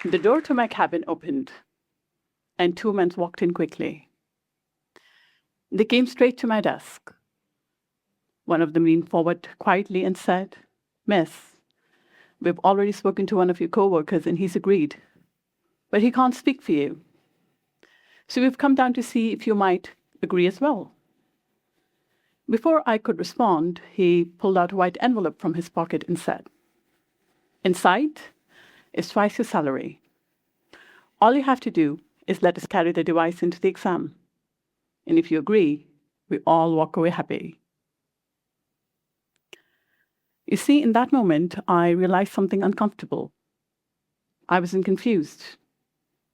The door to my cabin opened, and two men walked in quickly. They came straight to my desk. One of them leaned forward quietly and said, "Miss, we've already spoken to one of your co-workers and he's agreed, but he can't speak for you. So we've come down to see if you might agree as well." Before I could respond, he pulled out a white envelope from his pocket and said, "Inside is twice your salary. All you have to do is let us carry the device into the exam. And if you agree, we all walk away happy." You see, in that moment, I realized something uncomfortable. I wasn't confused.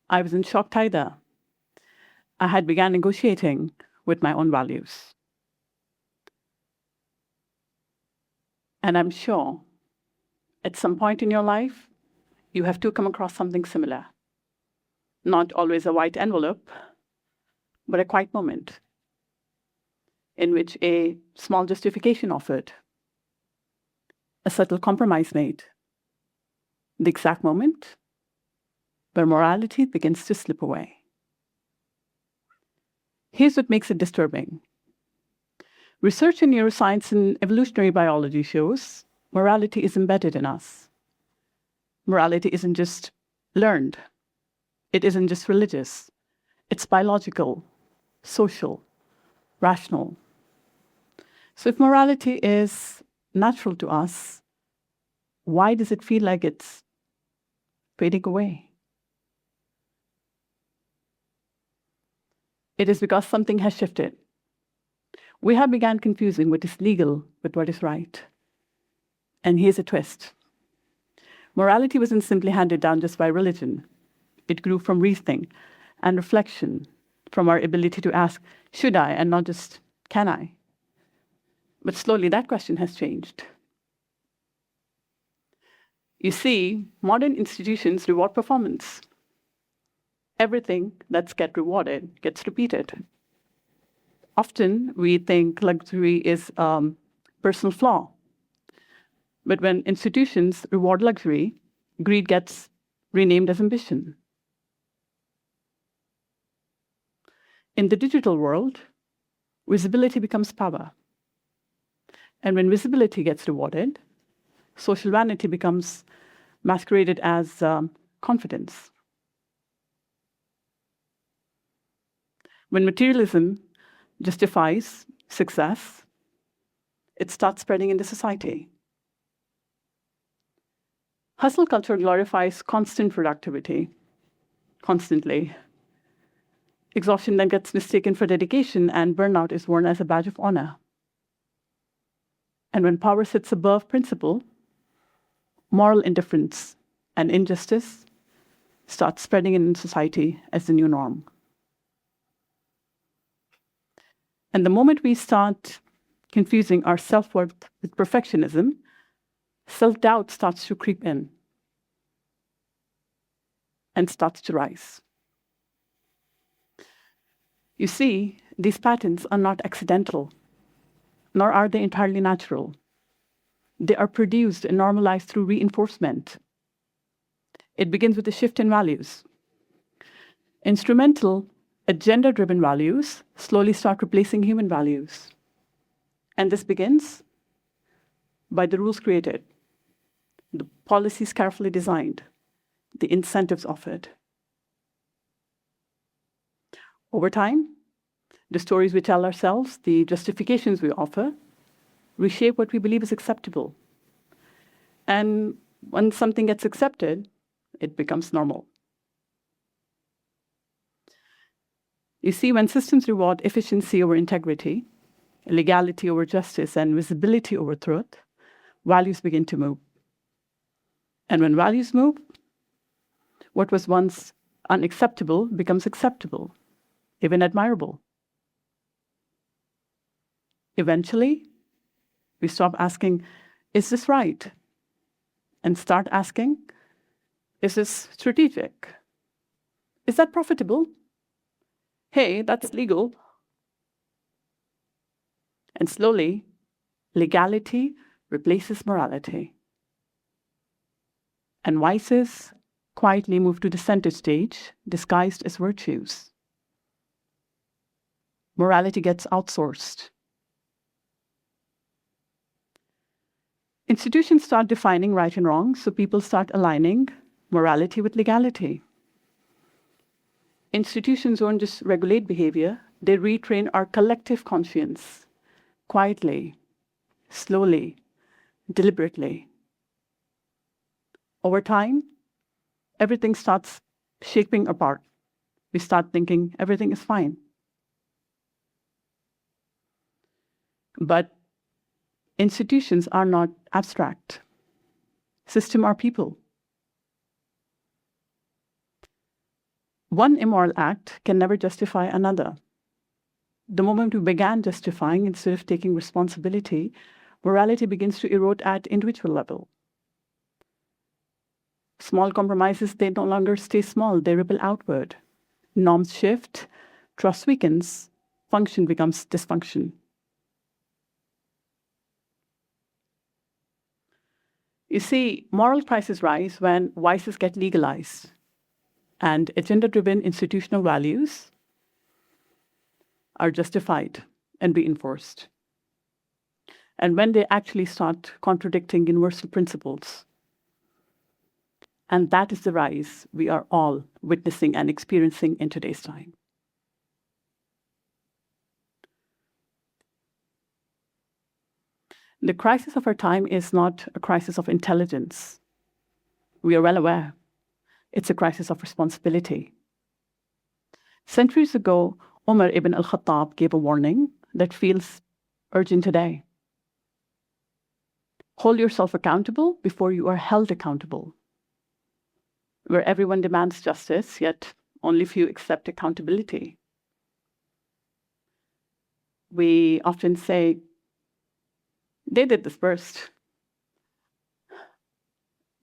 I wasn't shocked either. I had begun negotiating with my own values. And I'm sure at some point in your life, you have to come across something similar. Not always a white envelope, but a quiet moment in which a small justification offered, a subtle compromise made, the exact moment where morality begins to slip away. Here's what makes it disturbing. Research in neuroscience and evolutionary biology shows morality is embedded in us. Morality isn't just learned. It isn't just religious. It's biological, social, rational. So if morality is natural to us, why does it feel like it's fading away? It is because something has shifted. We have begun confusing what is legal with what is right. And here's a twist. Morality wasn't simply handed down just by religion. It grew from reasoning and reflection, from our ability to ask, should I, and not just, can I? But slowly that question has changed. You see, modern institutions reward performance. Everything that's get rewarded gets repeated. Often we think luxury is a personal flaw. But when institutions reward luxury, greed gets renamed as ambition. In the digital world, visibility becomes power. And when visibility gets rewarded, social vanity becomes masqueraded as confidence. When materialism justifies success, it starts spreading into society. Hustle culture glorifies constant productivity, constantly. Exhaustion then gets mistaken for dedication, and burnout is worn as a badge of honor. And when power sits above principle, moral indifference and injustice start spreading in society as the new norm. And the moment we start confusing our self-worth with perfectionism, self-doubt starts to creep in and starts to rise. You see, these patterns are not accidental, nor are they entirely natural. They are produced and normalized through reinforcement. It begins with a shift in values. Instrumental, agenda-driven values slowly start replacing human values. And this begins by the rules created, the policies carefully designed, the incentives offered. Over time, the stories we tell ourselves, the justifications we offer, reshape what we believe is acceptable. And when something gets accepted, it becomes normal. You see, when systems reward efficiency over integrity, legality over justice, and visibility over truth, values begin to move. And when values move, what was once unacceptable becomes acceptable, even admirable. Eventually, we stop asking, is this right? And start asking, is this strategic? Is that profitable? Hey, that's legal. And slowly, legality replaces morality. And vices quietly move to the center stage, disguised as virtues. Morality gets outsourced. Institutions start defining right and wrong, so people start aligning morality with legality. Institutions don't just regulate behavior, they retrain our collective conscience, quietly, slowly, deliberately. Over time, everything starts shaping apart. We start thinking everything is fine. But institutions are not abstract. Systems are people. One immoral act can never justify another. The moment we began justifying instead of taking responsibility, morality begins to erode at individual level. Small compromises, they no longer stay small, they ripple outward. Norms shift, trust weakens, function becomes dysfunction. You see, moral crises rise when vices get legalized and agenda-driven institutional values are justified and reinforced. And when they actually start contradicting universal principles. And that is the rise we are all witnessing and experiencing in today's time. The crisis of our time is not a crisis of intelligence. We are well aware. It's a crisis of responsibility. Centuries ago, Umar ibn al-Khattab gave a warning that feels urgent today. Hold yourself accountable before you are held accountable. Where everyone demands justice, yet only few accept accountability. We often say, they did this first.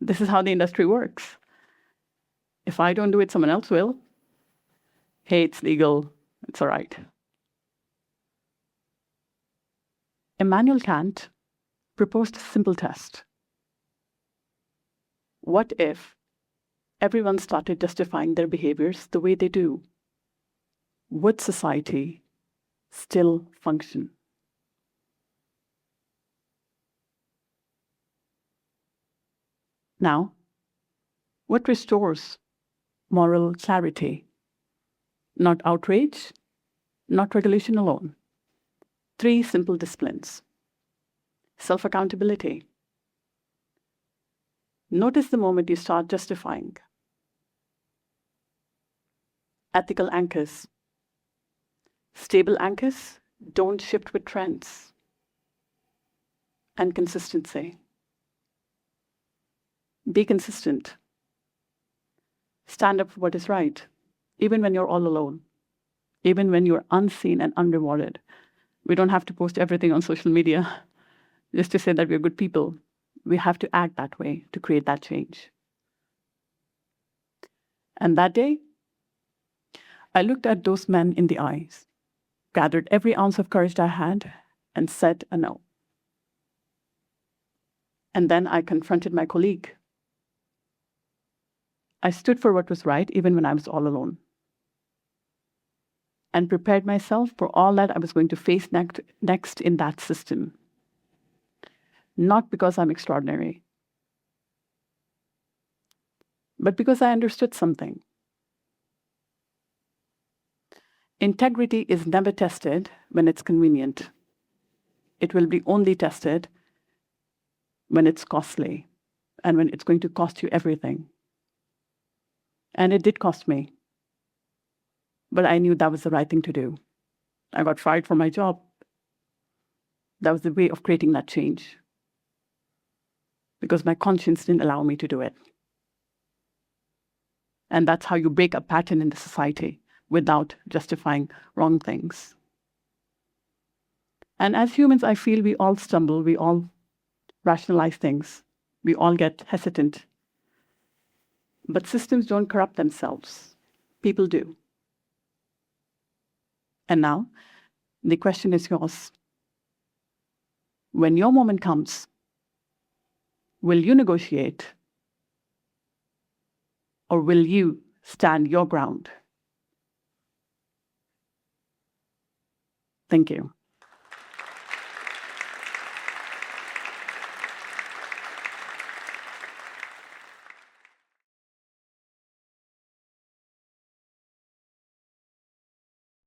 This is how the industry works. If I don't do it, someone else will. Hey, it's legal, it's all right. Immanuel Kant proposed a simple test. What if everyone started justifying their behaviors the way they do? Would society still function? Now, what restores moral clarity? Not outrage, not regulation alone. 3 simple disciplines. Self-accountability. Notice the moment you start justifying. Ethical anchors. Stable anchors don't shift with trends. And consistency. Be consistent. Stand up for what is right, even when you're all alone, even when you're unseen and unrewarded. We don't have to post everything on social media just to say that we're good people. We have to act that way to create that change. And that day, I looked at those men in the eyes, gathered every ounce of courage I had, and said a no. And then I confronted my colleague. I stood for what was right, even when I was all alone, and prepared myself for all that I was going to face next in that system. Not because I'm extraordinary, but because I understood something. Integrity is never tested when it's convenient. It will be only tested when it's costly and when it's going to cost you everything. And it did cost me. But I knew that was the right thing to do. I got fired from my job. That was the way of creating that change. Because my conscience didn't allow me to do it. And that's how you break a pattern in the society without justifying wrong things. And as humans, I feel we all stumble, we all rationalize things, we all get hesitant. But systems don't corrupt themselves. People do. And now, the question is yours. When your moment comes, will you negotiate? or will you stand your ground? Thank you.